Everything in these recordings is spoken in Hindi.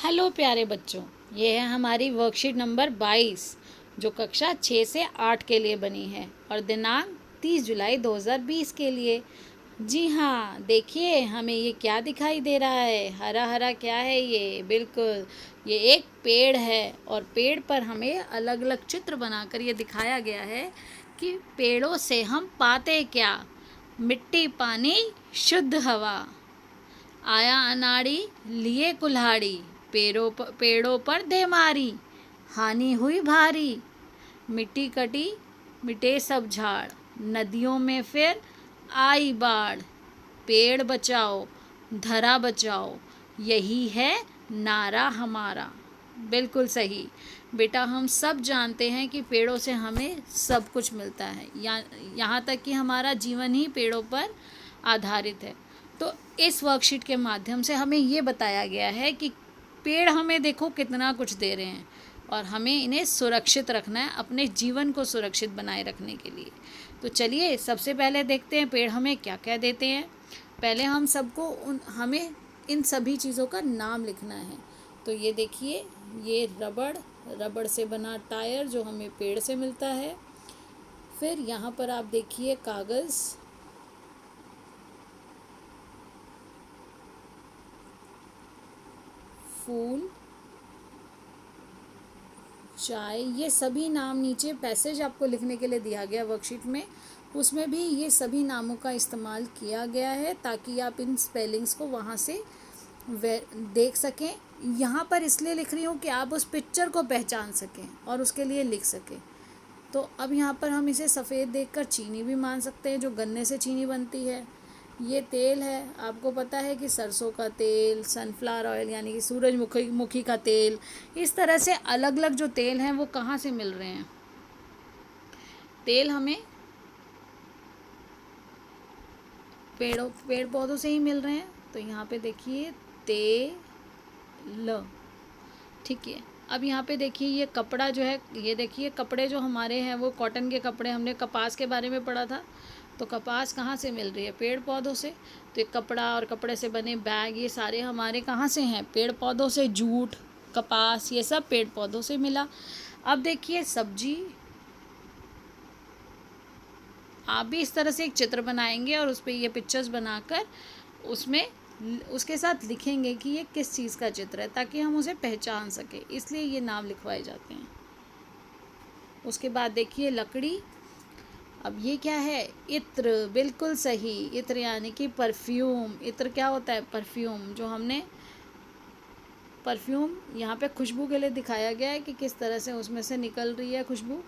हेलो प्यारे बच्चों, ये है हमारी वर्कशीट नंबर 22 जो कक्षा 6 से 8 के लिए बनी है और दिनांक 30 जुलाई 2020 के लिए। जी हाँ, देखिए हमें ये क्या दिखाई दे रहा है। हरा हरा क्या है ये? बिल्कुल, ये एक पेड़ है और पेड़ पर हमें अलग अलग चित्र बनाकर ये दिखाया गया है कि पेड़ों से हम पाते क्या। मिट्टी, पानी, शुद्ध हवा, आया अनाड़ी लिए कुल्हाड़ी, पेड़ों पर दे मारी, हानि हुई भारी, मिट्टी कटी मिटे सब झाड़, नदियों में फिर आई बाढ़, पेड़ बचाओ धरा बचाओ, यही है नारा हमारा। बिल्कुल सही बेटा, हम सब जानते हैं कि पेड़ों से हमें सब कुछ मिलता है, यहाँ तक कि हमारा जीवन ही पेड़ों पर आधारित है। तो इस वर्कशीट के माध्यम से हमें ये बताया गया है कि पेड़ हमें देखो कितना कुछ दे रहे हैं और हमें इन्हें सुरक्षित रखना है, अपने जीवन को सुरक्षित बनाए रखने के लिए। तो चलिए सबसे पहले देखते हैं पेड़ हमें क्या क्या देते हैं। पहले हम सबको हमें इन सभी चीज़ों का नाम लिखना है। तो ये देखिए, ये रबड़ से बना टायर जो हमें पेड़ से मिलता है। फिर यहाँ पर आप देखिए कागज़, फूल, चाय, ये सभी नाम नीचे पैसेज आपको लिखने के लिए दिया गया वर्कशीट में, उसमें भी ये सभी नामों का इस्तेमाल किया गया है ताकि आप इन स्पेलिंग्स को वहाँ से देख सकें। यहाँ पर इसलिए लिख रही हूँ कि आप उस पिक्चर को पहचान सकें और उसके लिए लिख सकें। तो अब यहाँ पर हम इसे सफ़ेद देखकर चीनी भी मान सकते हैं, जो गन्ने से चीनी बनती है। ये तेल है, आपको पता है कि सरसों का तेल, सनफ्लावर ऑयल यानी कि सूरजमुखी का तेल, इस तरह से अलग अलग जो तेल हैं वो कहाँ से मिल रहे हैं। तेल हमें पेड़ पौधों से ही मिल रहे हैं। तो यहाँ पे देखिए तेल, ठीक है। अब यहाँ पे देखिए ये कपड़ा जो है, ये देखिए कपड़े जो हमारे हैं वो कॉटन के कपड़े, हमने कपास के बारे में पढ़ा था। तो कपास कहाँ से मिल रही है? पेड़ पौधों से। तो ये कपड़ा और कपड़े से बने बैग, ये सारे हमारे कहाँ से हैं? पेड़ पौधों से। जूट, कपास, ये सब पेड़ पौधों से मिला। अब देखिए सब्जी, आप भी इस तरह से एक चित्र बनाएंगे और उस पर ये पिक्चर्स बनाकर उसमें उसके साथ लिखेंगे कि ये किस चीज़ का चित्र है ताकि हम उसे पहचान सकें, इसलिए ये नाम लिखवाए जाते हैं। उसके बाद देखिए लकड़ी। अब ये क्या है? इत्र, बिल्कुल सही। इत्र यानी कि परफ्यूम। इत्र क्या होता है? परफ्यूम। जो हमने परफ्यूम यहाँ पे खुशबू के लिए दिखाया गया है कि किस तरह से उसमें से निकल रही है खुशबू,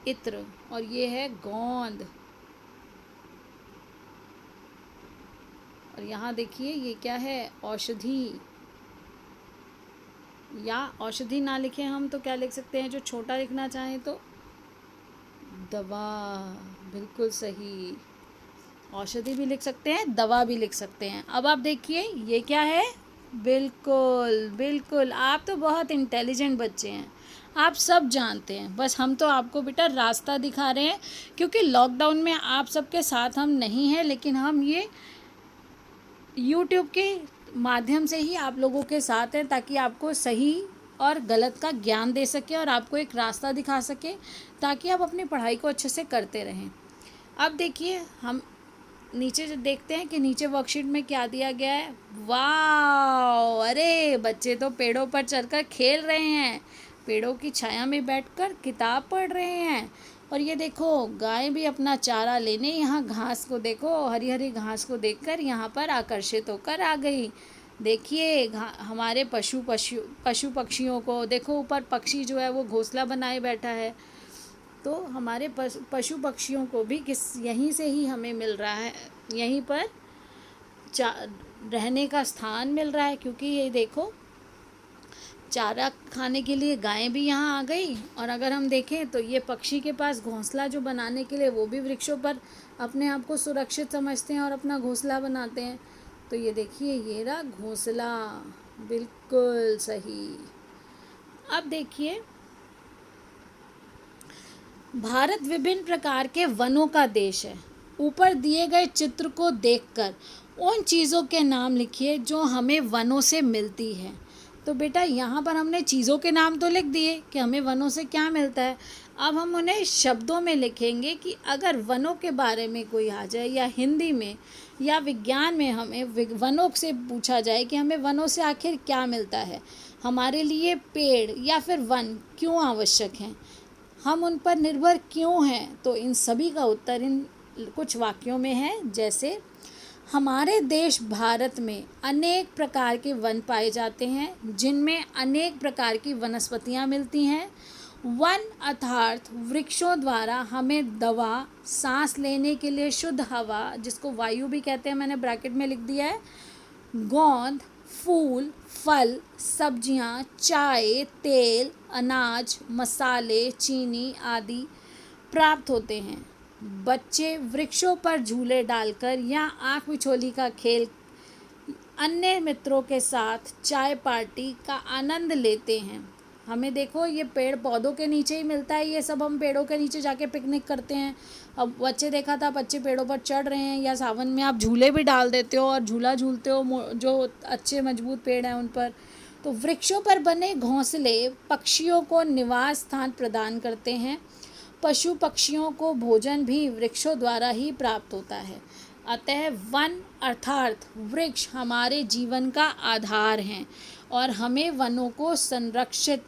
इत्र। और ये है गोंद। और यहाँ देखिए ये क्या है? औषधि। या औषधि ना लिखें हम तो क्या लिख सकते हैं? जो छोटा लिखना चाहें तो दवा, बिल्कुल सही। औषधि भी लिख सकते हैं, दवा भी लिख सकते हैं। अब आप देखिए ये क्या है? बिल्कुल बिल्कुल, आप तो बहुत इंटेलिजेंट बच्चे हैं, आप सब जानते हैं। बस हम तो आपको बेटा रास्ता दिखा रहे हैं, क्योंकि लॉकडाउन में आप सबके साथ हम नहीं हैं, लेकिन हम ये यूट्यूब के माध्यम से ही आप लोगों के साथ हैं ताकि आपको सही और गलत का ज्ञान दे सके और आपको एक रास्ता दिखा सके ताकि आप अपनी पढ़ाई को अच्छे से करते रहें। अब देखिए हम नीचे जो देखते हैं कि नीचे वर्कशीट में क्या दिया गया है। वाह, अरे बच्चे तो पेड़ों पर चढ़कर खेल रहे हैं, पेड़ों की छाया में बैठकर किताब पढ़ रहे हैं। और ये देखो गाय भी अपना चारा लेने यहाँ घास को देखो, हरी हरी घास को देखकर यहाँ पर आकर्षित होकर आ गई। देखिए हमारे पशु पक्षियों को देखो, ऊपर पक्षी जो है वो घोंसला बनाए बैठा है। तो हमारे पशु पक्षियों को भी यहीं से ही हमें मिल रहा है, यहीं पर रहने का स्थान मिल रहा है, क्योंकि ये देखो चारा खाने के लिए गायें भी यहाँ आ गई। और अगर हम देखें तो ये पक्षी के पास घोंसला जो बनाने के लिए, वो भी वृक्षों पर अपने आप को सुरक्षित समझते हैं और अपना घोंसला बनाते हैं। तो ये देखिए ये रहा घोंसला, बिल्कुल सही। अब देखिए भारत विभिन्न प्रकार के वनों का देश है। ऊपर दिए गए चित्र को देखकर उन चीज़ों के नाम लिखिए जो हमें वनों से मिलती है। तो बेटा यहाँ पर हमने चीज़ों के नाम तो लिख दिए कि हमें वनों से क्या मिलता है। अब हम उन्हें शब्दों में लिखेंगे कि अगर वनों के बारे में कोई आ जाए या हिंदी में या विज्ञान में हमें वनों से पूछा जाए कि हमें वनों से आखिर क्या मिलता है, हमारे लिए पेड़ या फिर वन क्यों आवश्यक हैं, हम उन पर निर्भर क्यों हैं, तो इन सभी का उत्तर इन कुछ वाक्यों में है। जैसे हमारे देश भारत में अनेक प्रकार के वन पाए जाते हैं जिनमें अनेक प्रकार की वनस्पतियां मिलती हैं। वन अर्थात वृक्षों द्वारा हमें दवा, सांस लेने के लिए शुद्ध हवा जिसको वायु भी कहते हैं, मैंने ब्रैकेट में लिख दिया है, गोंद, फूल, फल, सब्जियां, चाय, तेल, अनाज, मसाले, चीनी आदि प्राप्त होते हैं। बच्चे वृक्षों पर झूले डालकर या आँख मिचोली का खेल अन्य मित्रों के साथ चाय पार्टी का आनंद लेते हैं। हमें देखो ये पेड़ पौधों के नीचे ही मिलता है, ये सब हम पेड़ों के नीचे जाके पिकनिक करते हैं। अब बच्चे देखा था, बच्चे पेड़ों पर चढ़ रहे हैं, या सावन में आप झूले भी डाल देते हो और झूला झूलते हो जो अच्छे मजबूत पेड़ हैं उन पर। तो वृक्षों पर बने घोंसले पक्षियों को निवास स्थान प्रदान करते हैं। पशु पक्षियों को भोजन भी वृक्षों द्वारा ही प्राप्त होता है। अतः वन अर्थात वृक्ष हमारे जीवन का आधार हैं और हमें वनों को संरक्षित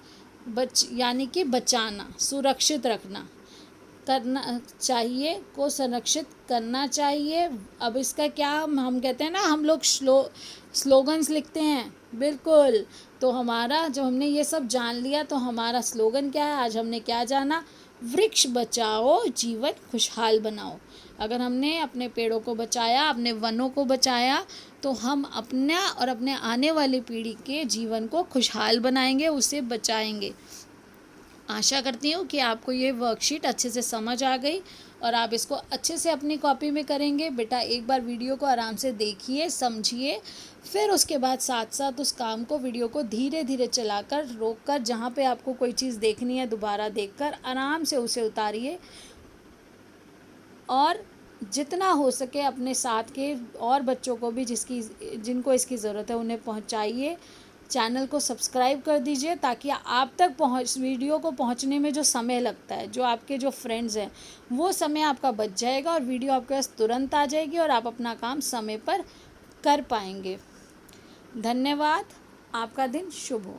यानी कि बचाना, सुरक्षित करना चाहिए, को संरक्षित करना चाहिए। अब इसका क्या हम कहते हैं ना, हम लोग स्लोगन्स लिखते हैं, बिल्कुल। तो हमारा जो हमने ये सब जान लिया, तो हमारा स्लोगन क्या है, आज हमने क्या जाना, वृक्ष बचाओ जीवन खुशहाल बनाओ। अगर हमने अपने पेड़ों को बचाया, अपने वनों को बचाया, तो हम अपना और अपने आने वाली पीढ़ी के जीवन को खुशहाल बनाएंगे, उसे बचाएंगे। आशा करती हूँ कि आपको ये वर्कशीट अच्छे से समझ आ गई और आप इसको अच्छे से अपनी कॉपी में करेंगे। बेटा एक बार वीडियो को आराम से देखिए, समझिए, फिर उसके बाद साथ साथ उस काम को, वीडियो को धीरे धीरे चलाकर, रोककर, जहाँ पे आपको कोई चीज़ देखनी है दोबारा देखकर आराम से उसे उतारिए और जितना हो सके अपने साथ के और बच्चों को भी जिनको इसकी ज़रूरत है उन्हें पहुँचाइए। चैनल को सब्सक्राइब कर दीजिए ताकि आप तक वीडियो को पहुंचने में जो समय लगता है, जो आपके जो फ्रेंड्स हैं, वो समय आपका बच जाएगा और वीडियो आपके पास तुरंत आ जाएगी और आप अपना काम समय पर कर पाएंगे। धन्यवाद। आपका दिन शुभ हो।